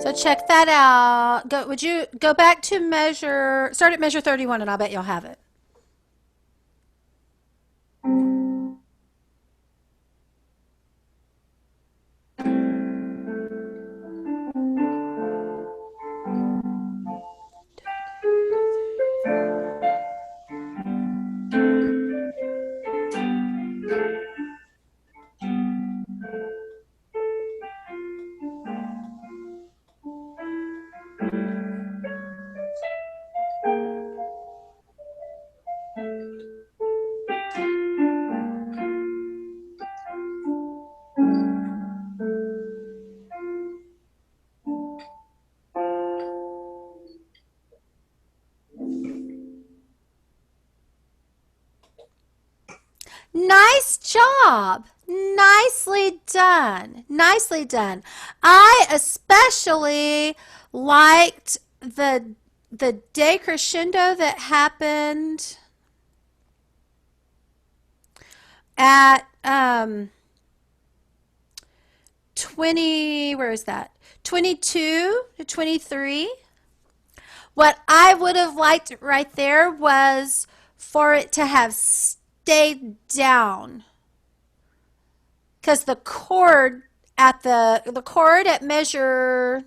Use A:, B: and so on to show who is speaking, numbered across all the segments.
A: So check that out. Would you go back to start at measure 31 and I'll bet you'll have it. Nice job. Nicely done. Nicely done. I especially liked the decrescendo that happened at 20, where is that? 22 to 23. What I would have liked right there was for it to have stayed down, because the chord at measure,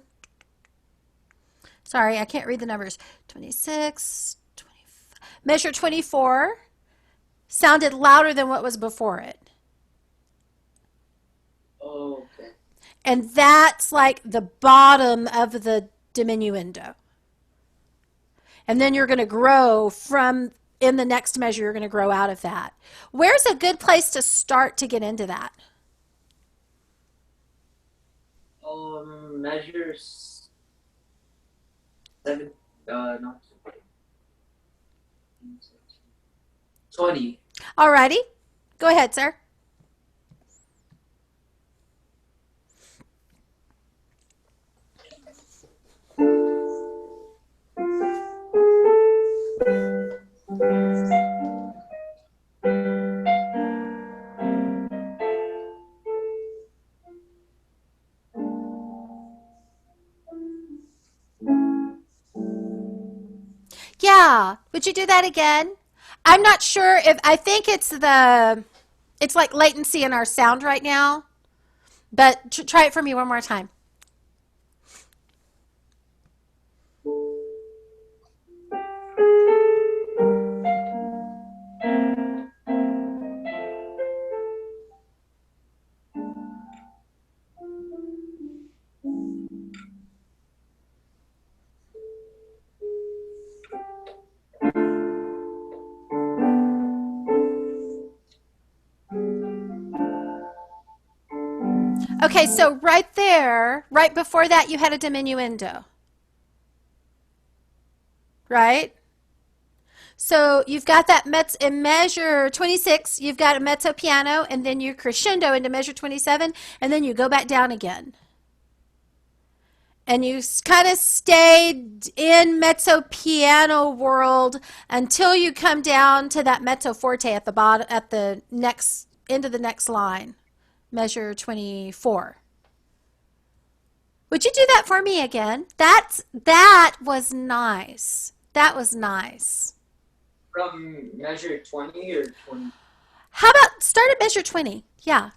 A: sorry, I can't read the numbers, 26, 25, measure 24 sounded louder than what was before it.
B: Oh, okay.
A: And that's like the bottom of the diminuendo. And then you're going to grow from, in the next measure, you're going to grow out of that. Where's a good place to start to get into that?
B: Measures seven. Not 20.
A: Alrighty. Go ahead, sir. Yeah. Would you do that again? I'm not sure if, I think it's like latency in our sound right now, but try it for me one more time. Okay, so right there, right before that, you had a diminuendo, right? So you've got that in measure 26, you've got a mezzo piano, and then you crescendo into measure 27, and then you go back down again. And you kind of stayed in mezzo piano world until you come down to that mezzo forte at the bottom, at the next end of the next line, measure 24. Would you do that for me again? That was nice. That was nice.
B: From measure 20 or 20?
A: How about start at measure 20? Yeah.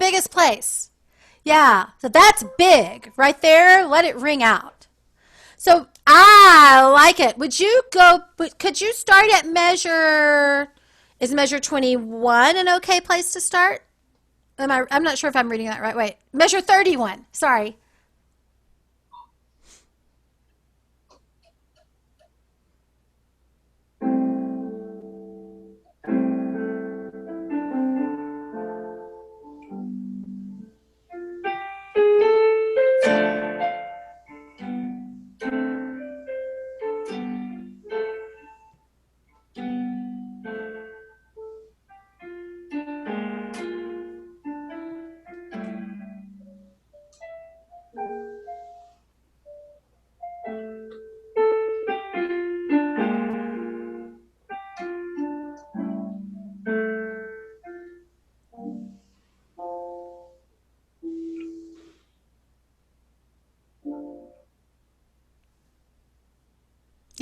A: biggest place. Yeah, so that's big right there. Let it ring out. So I like it. Could you start at is measure 21 an okay place to start? I'm not sure if I'm reading that right. Wait, measure 31. Sorry.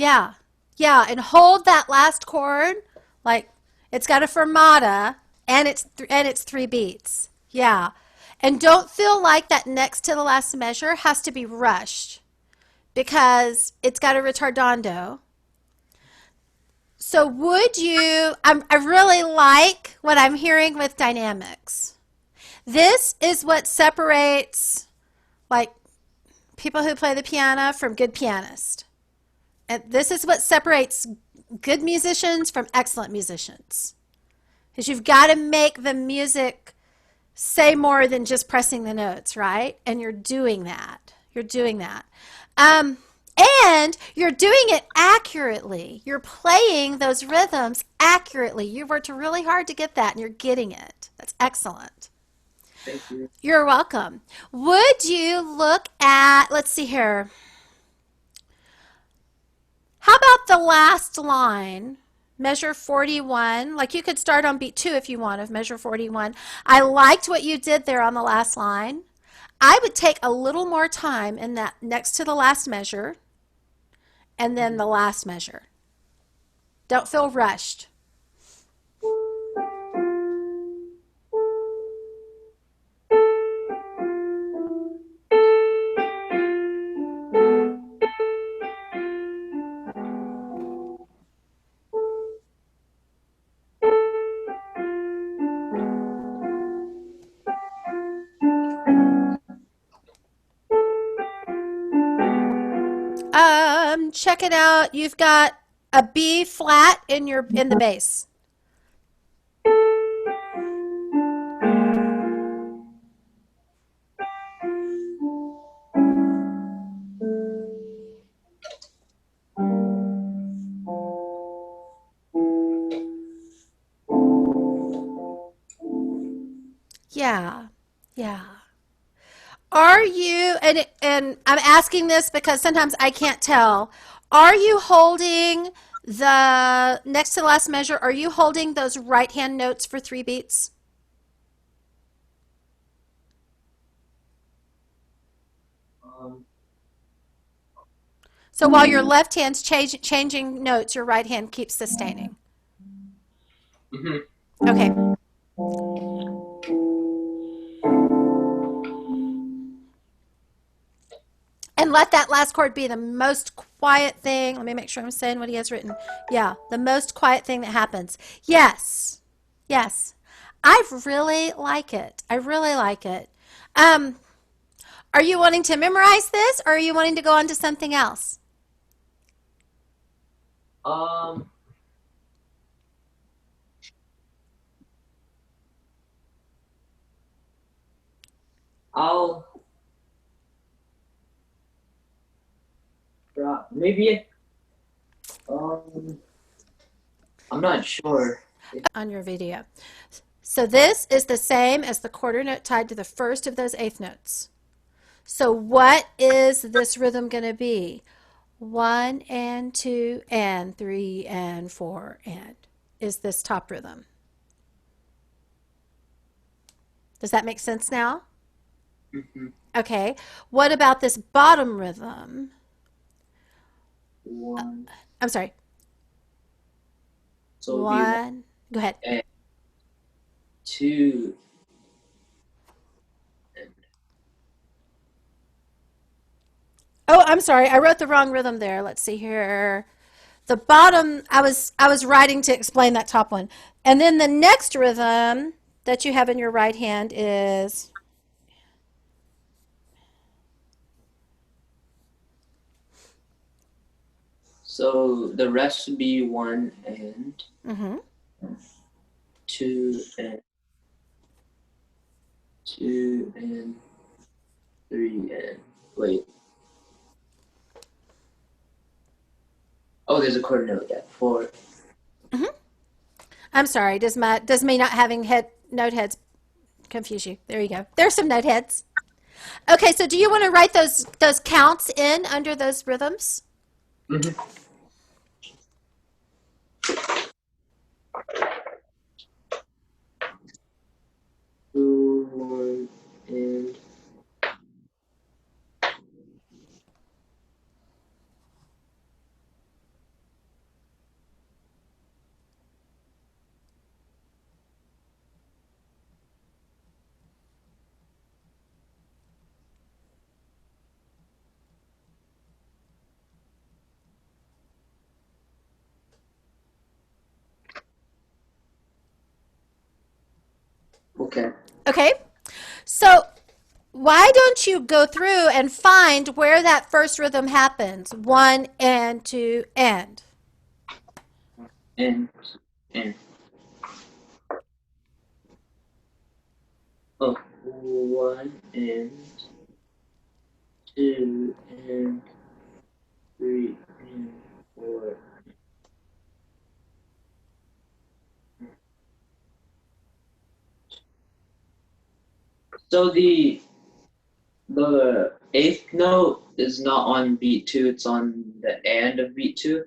A: Yeah. Yeah, and hold that last chord like it's got a fermata and it's 3 beats. Yeah. And don't feel like that next to the last measure has to be rushed because it's got a retardando. So I really like what I'm hearing with dynamics. This is what separates like people who play the piano from good pianists. And this is what separates good musicians from excellent musicians. Because you've got to make the music say more than just pressing the notes, right? And you're doing that. You're doing that. And you're doing it accurately. You're playing those rhythms accurately. You worked really hard to get that, and you're getting it. That's excellent.
B: Thank you.
A: You're welcome. Would you look at, let's see here. How about the last line? Measure 41. Like you could start on beat 2 if you want of measure 41. I liked what you did there on the last line. I would take a little more time in that next to the last measure and then the last measure. Don't feel rushed. Check it out. You've got a B flat in the bass. Yeah. Yeah. Are you and I'm asking this because sometimes I can't tell. Are you holding the next to the last measure? Are you holding those right hand notes for 3 beats?
B: Um,
A: So while your left hand's changing notes, your right hand keeps sustaining.
B: mhm.
A: Okay. And let that last chord be the most quiet thing. Let me make sure I'm saying what he has written. Yeah, the most quiet thing that happens. Yes. Yes. I really like it. I really like it. Um, are you wanting to memorize this or are you wanting to go on to something else?
B: Um, I'll maybe. Um, I'm not sure.
A: On your video. So this is the same as the quarter note tied to the first of those eighth notes. So what is this rhythm going to be? 1 and 2 and 3 and 4 and is this top rhythm. Does that make sense now?
B: Mhm.
A: Okay. What about this bottom rhythm?
B: One,
A: I'm sorry.
B: so it'll be
A: 1. Go ahead.
B: and two
A: Oh, I'm sorry. I wrote the wrong rhythm there. Let's see here. The bottom, I was writing to explain that top one. And then the next rhythm that you have in your right hand is
B: So the rest would be 1 and
A: mhm.
B: 2 and 2 and 3 and wait. Oh, there's a quarter note. Yeah, 4.
A: I'm sorry. Does me not having note heads confuse you? There you go. There's some note heads. Okay, so do you want to write those counts in under those rhythms?
B: Mm-hmm. 2, 1 and okay.
A: Okay. So why don't you go through and find where that first rhythm happens? 1 and 2 and.
B: And and oh, 1 and 2 and 3 and 4. So the eighth note is not on beat 2, it's on the and of beat 2.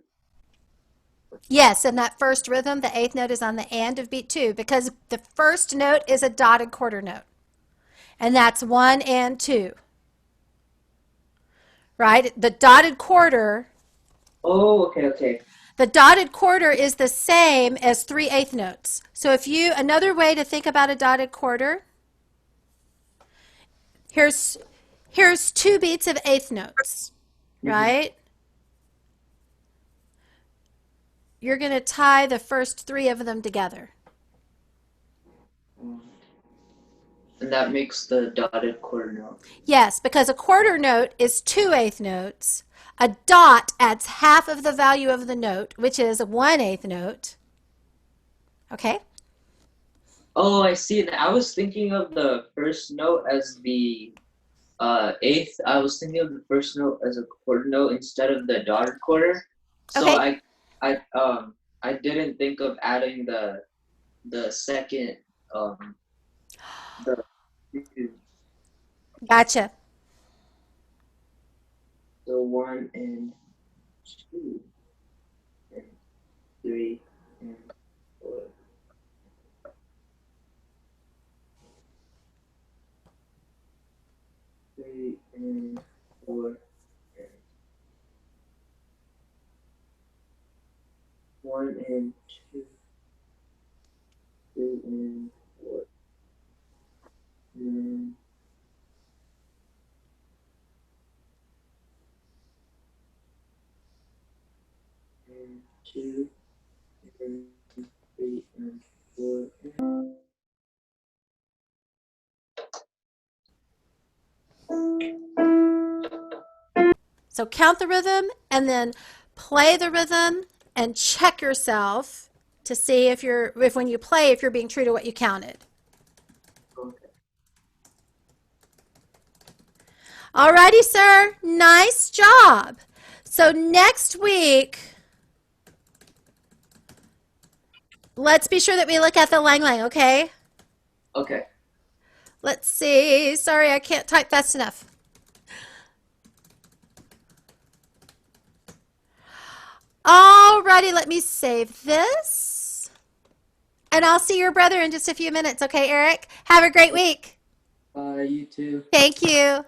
A: Yes, and that first rhythm, the eighth note is on the and of beat 2 because the first note is a dotted quarter note. And that's 1 and 2. Right?
B: Oh, okay.
A: The dotted quarter is the same as 3/8 notes. So another way to think about a dotted quarter, here's 2 beats of eighth notes,
B: Mm-hmm.
A: right? You're going to tie the first 3 of them together.
B: And that makes the dotted quarter note.
A: Yes, because a quarter note is 2/8 notes. A dot adds half of the value of the note, which is a 1/8 note. Okay?
B: Oh, I see. I was thinking of the first note as the eighth. I was thinking of the first note as a quarter note instead of the dotted quarter. So
A: Okay.
B: I didn't think of adding the second the
A: Gotcha.
B: so 1 and 2 and 3 and 4. 3 and 4 and 1 and 2, 3 and 4, and 2 and 3 and 4.
A: So count the rhythm and then play the rhythm and check yourself to see if when you play if you're being true to what you counted.
B: Okay.
A: Alrighty, sir. Nice job. So next week, let's be sure that we look at the Lang Lang, okay?
B: Okay.
A: Let's see. Sorry, I can't type fast enough. Alrighty, let me save this. And I'll see your brother in just a few minutes, okay, Eric? Have a great week.
B: You too.
A: Thank you.